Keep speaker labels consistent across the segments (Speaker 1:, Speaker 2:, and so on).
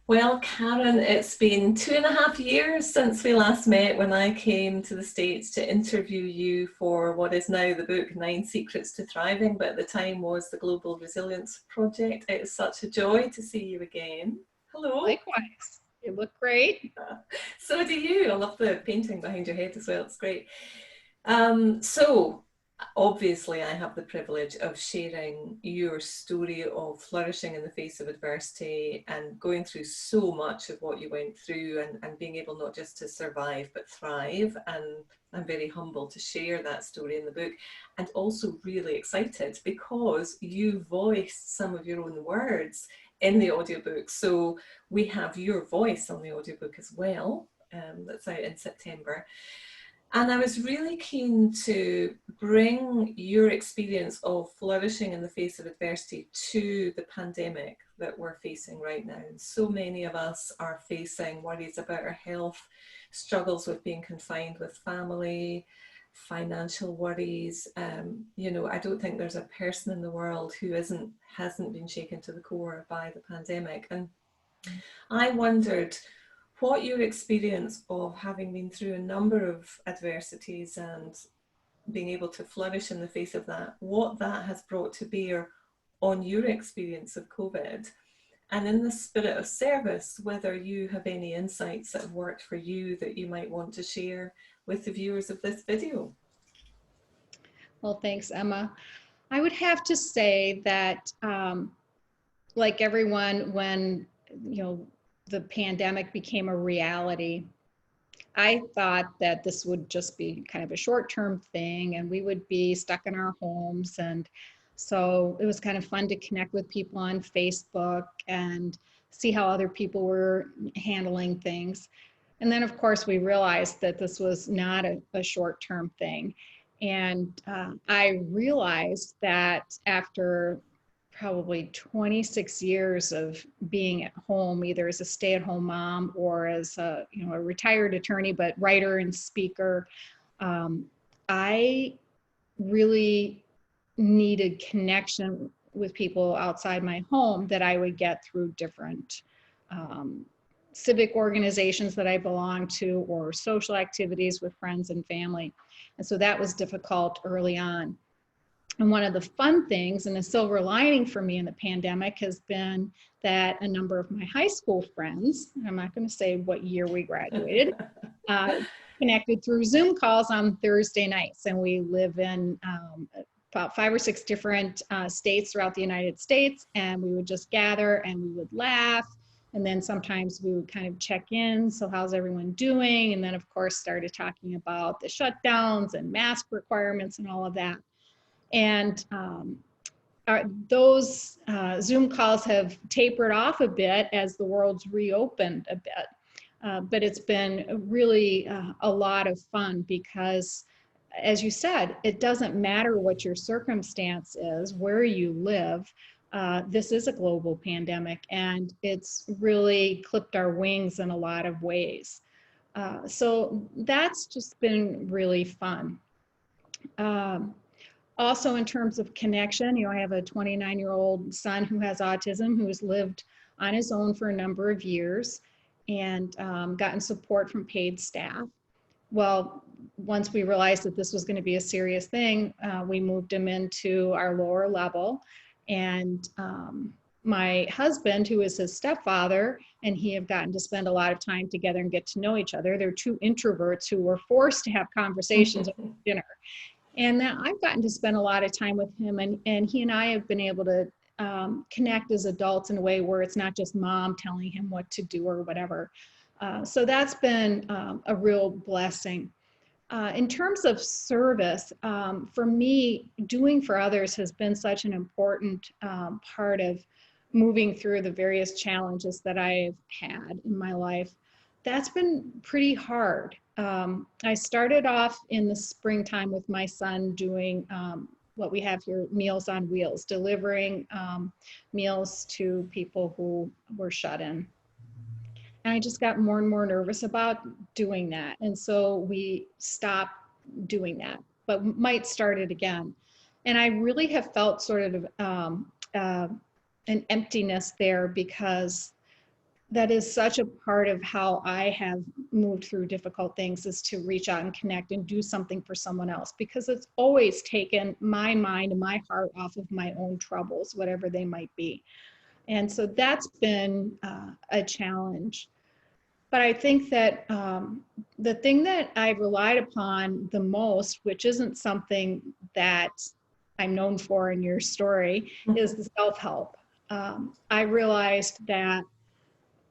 Speaker 1: Well, Caryn, it's been 2.5 years since we last met when I came to the States to interview you for what is now the book 9 Secrets to Thriving, but at the time was the Global Resilience Project. It is such a joy to see you again. Hello.
Speaker 2: Likewise. You look great.
Speaker 1: So do you. I love the painting behind your head as well. It's great. So obviously I have the privilege of sharing your story of flourishing in the face of adversity and going through so much of what you went through and being able not just to survive but thrive. And I'm very humble to share that story in the book, and also really excited because you voiced some of your own words in the audiobook. So we have your voice on the audiobook as well. That's out in September. And I was really keen to bring your experience of flourishing in the face of adversity to the pandemic that we're facing right now. And so many of us are facing worries about our health, struggles with being confined with family, financial worries. I don't think there's a person in the world who hasn't been shaken to the core by the pandemic. And I wondered what your experience of having been through a number of adversities and being able to flourish in the face of that, what that has brought to bear on your experience of COVID. And in the spirit of service, whether you have any insights that have worked for you that you might want to share with the viewers of this video.
Speaker 2: Well, thanks, Emma. I would have to say that, like everyone, when the pandemic became a reality, I thought that this would just be kind of a short-term thing and we would be stuck in our homes. And so it was kind of fun to connect with people on Facebook and see how other people were handling things. And then, of course, we realized that this was not a short-term thing. And I realized that after probably 26 years of being at home, either as a stay-at-home mom or as a retired attorney, but writer and speaker, I really needed connection with people outside my home that I would get through different civic organizations that I belong to or social activities with friends and family. And so that was difficult early on. And one of the fun things and the silver lining for me in the pandemic has been that a number of my high school friends, I'm not going to say what year we graduated, connected through Zoom calls on Thursday nights. And we live in about 5 or 6 different states throughout the United States. And we would just gather and we would laugh. And then sometimes we would kind of check in. So how's everyone doing? And then, of course, started talking about the shutdowns and mask requirements and all of that. And those Zoom calls have tapered off a bit as the world's reopened a bit. But it's been really a lot of fun because, as you said, it doesn't matter what your circumstance is, where you live. This is a global pandemic and it's really clipped our wings in a lot of ways. So that's just been really fun. Also, in terms of connection, I have a 29-year-old son who has autism, who has lived on his own for a number of years and gotten support from paid staff. Well, once we realized that this was going to be a serious thing, we moved him into our lower level. And my husband, who is his stepfather, and he have gotten to spend a lot of time together and get to know each other. They're 2 introverts who were forced to have conversations at dinner. And I've gotten to spend a lot of time with him, and he and I have been able to connect as adults in a way where it's not just mom telling him what to do or whatever. So that's been a real blessing. In terms of service, for me, doing for others has been such an important part of moving through the various challenges that I've had in my life. That's been pretty hard. I started off in the springtime with my son doing what we have here, Meals on Wheels, delivering meals to people who were shut in. And I just got more and more nervous about doing that. And so we stopped doing that, but might start it again. And I really have felt sort of an emptiness there because that is such a part of how I have moved through difficult things, is to reach out and connect and do something for someone else, because it's always taken my mind and my heart off of my own troubles, whatever they might be. And so that's been a challenge. But I think that the thing that I've relied upon the most, which isn't something that I'm known for in your story, is the self-help. I realized that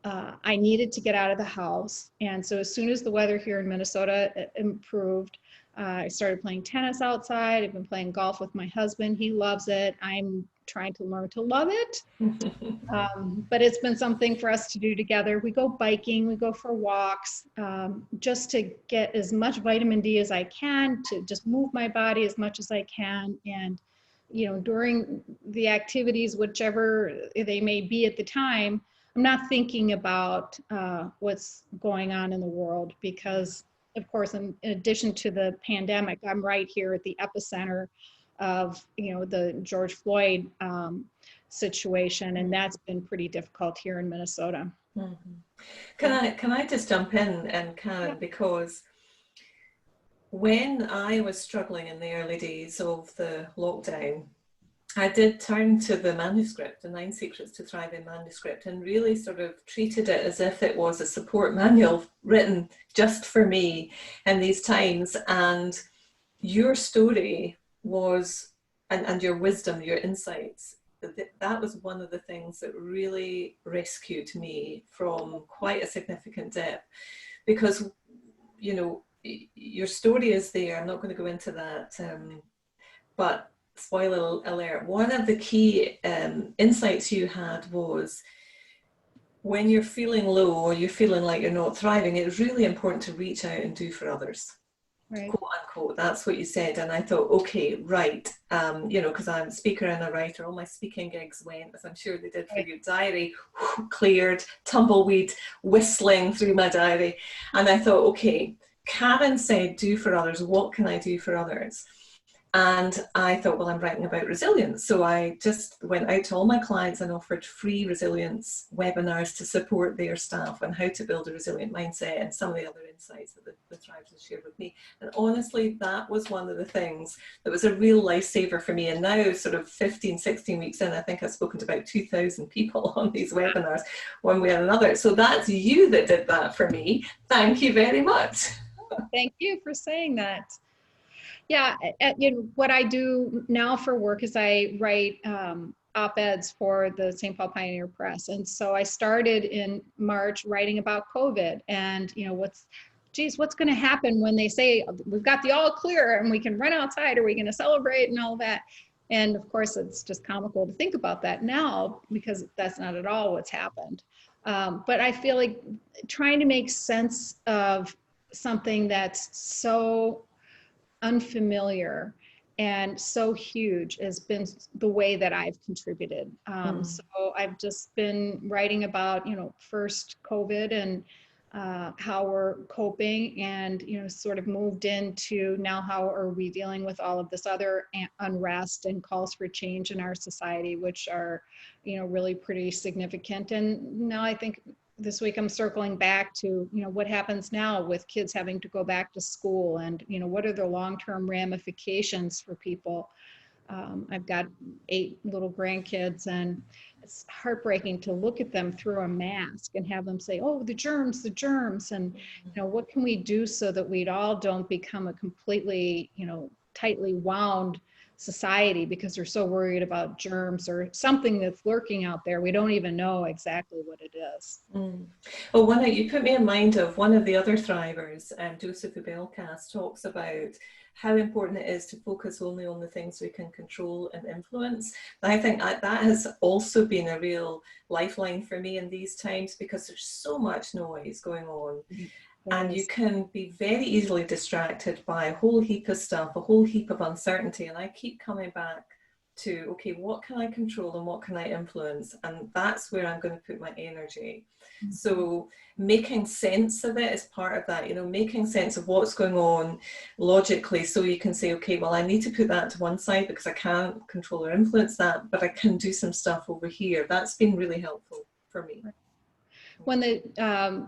Speaker 2: I needed to get out of the house. And so as soon as the weather here in Minnesota improved, I started playing tennis outside. I've been playing golf with my husband. He loves it. I'm trying to learn to love it. But it's been something for us to do together. We go biking, we go for walks, just to get as much vitamin D as I can, to just move my body as much as I can. And, during the activities, whichever they may be at the time, I'm not thinking about what's going on in the world, because, of course, in addition to the pandemic, I'm right here at the epicenter of, the George Floyd situation, and that's been pretty difficult here in Minnesota.
Speaker 1: Can I just jump in, and Caryn, because when I was struggling in the early days of the lockdown, I did turn to the manuscript, the 9 Secrets to Thriving manuscript, and really sort of treated it as if it was a support manual written just for me in these times. And your story was, and your wisdom, your insights, that was one of the things that really rescued me from quite a significant dip. Because, your story is there. I'm not going to go into that, but spoiler alert, one of the key insights you had was, when you're feeling low or you're feeling like you're not thriving, it's really important to reach out and do for others.
Speaker 2: Right.
Speaker 1: Quote unquote, that's what you said. And I thought, okay, right, because I'm a speaker and a writer, all my speaking gigs went, as I'm sure they did for your diary, cleared, tumbleweed, whistling through my diary. And I thought, okay, Caryn said, do for others. What can I do for others? And I thought, well, I'm writing about resilience. So I just went out to all my clients and offered free resilience webinars to support their staff on how to build a resilient mindset, and some of the other insights that the Thrives have shared with me. And honestly, that was one of the things that was a real lifesaver for me. And now, sort of 15, 16 weeks in, I think I've spoken to about 2,000 people on these webinars, one way or another. So that's you that did that for me. Thank you very much.
Speaker 2: Thank you for saying that. Yeah, what I do now for work is I write op-eds for the St. Paul Pioneer Press. And so I started in March writing about COVID, and what's going to happen when they say we've got the all clear and we can run outside? Are we going to celebrate and all that? And of course, it's just comical to think about that now, because that's not at all what's happened. But I feel like trying to make sense of something that's so unfamiliar and so huge has been the way that I've contributed. So I've just been writing about, first COVID and how we're coping, and, sort of moved into now how are we dealing with all of this other unrest and calls for change in our society, which are, really pretty significant. And now I think this week I'm circling back to, what happens now with kids having to go back to school, and, what are the long-term ramifications for people. I've got 8 little grandkids, and it's heartbreaking to look at them through a mask and have them say, oh, the germs. And, what can we do so that we all don't become a completely, tightly wound society because we're so worried about germs or something that's lurking out there. We don't even know exactly what it is.
Speaker 1: Well, you put me in mind of one of the other thrivers, Joseph Ubelkas talks about how important it is to focus only on the things we can control and influence. And I think that has also been a real lifeline for me in these times, because there's so much noise going on. And you can be very easily distracted by a whole heap of stuff, a whole heap of uncertainty. And I keep coming back to, okay, what can I control and what can I influence? And that's where I'm going to put my energy. So making sense of it is part of that, making sense of what's going on logically. So you can say, okay, well, I need to put that to one side because I can't control or influence that, but I can do some stuff over here. That's been really helpful for me.
Speaker 2: When the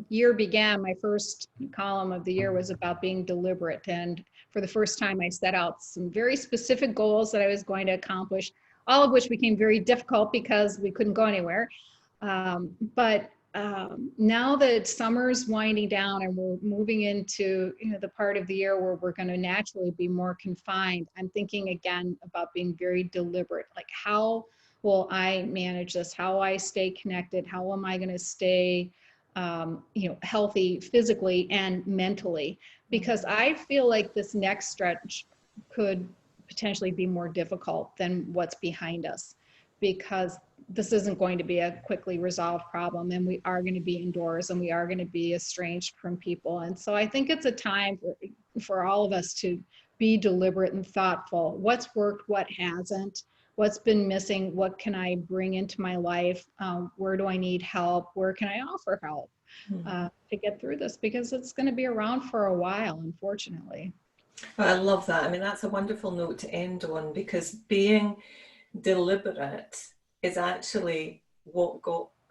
Speaker 2: year began, my first column of the year was about being deliberate. And for the first time, I set out some very specific goals that I was going to accomplish, all of which became very difficult because we couldn't go anywhere. But now that summer's winding down and we're moving into the part of the year where we're going to naturally be more confined, I'm thinking again about being very deliberate. Like, how will I manage this? How will I stay connected? How am I going to stay healthy physically and mentally? Because I feel like this next stretch could potentially be more difficult than what's behind us, because this isn't going to be a quickly resolved problem, and we are going to be indoors and we are going to be estranged from people. And so I think it's a time for all of us to be deliberate and thoughtful. What's worked, what hasn't, what's been missing, what can I bring into my life, where do I need help, where can I offer help to get through this, because it's going to be around for a while, unfortunately.
Speaker 1: I love that. I mean, that's a wonderful note to end on, because being deliberate is actually what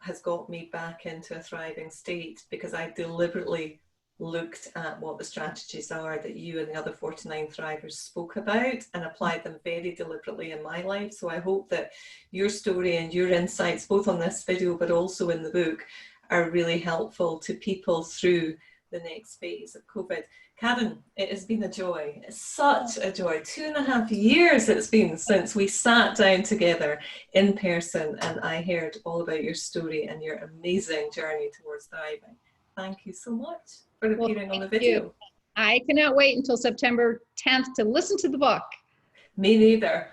Speaker 1: has got me back into a thriving state, because I deliberately looked at what the strategies are that you and the other 49 thrivers spoke about and applied them very deliberately in my life. So I hope that your story and your insights, both on this video but also in the book, are really helpful to people through the next phase of COVID. Caryn, it has been a joy. It's such a joy. 2.5 years it's been since we sat down together in person and I heard all about your story and your amazing journey towards thriving. Thank you so much for appearing on the video.
Speaker 2: I cannot wait until September 10th to listen to the book.
Speaker 1: Me neither.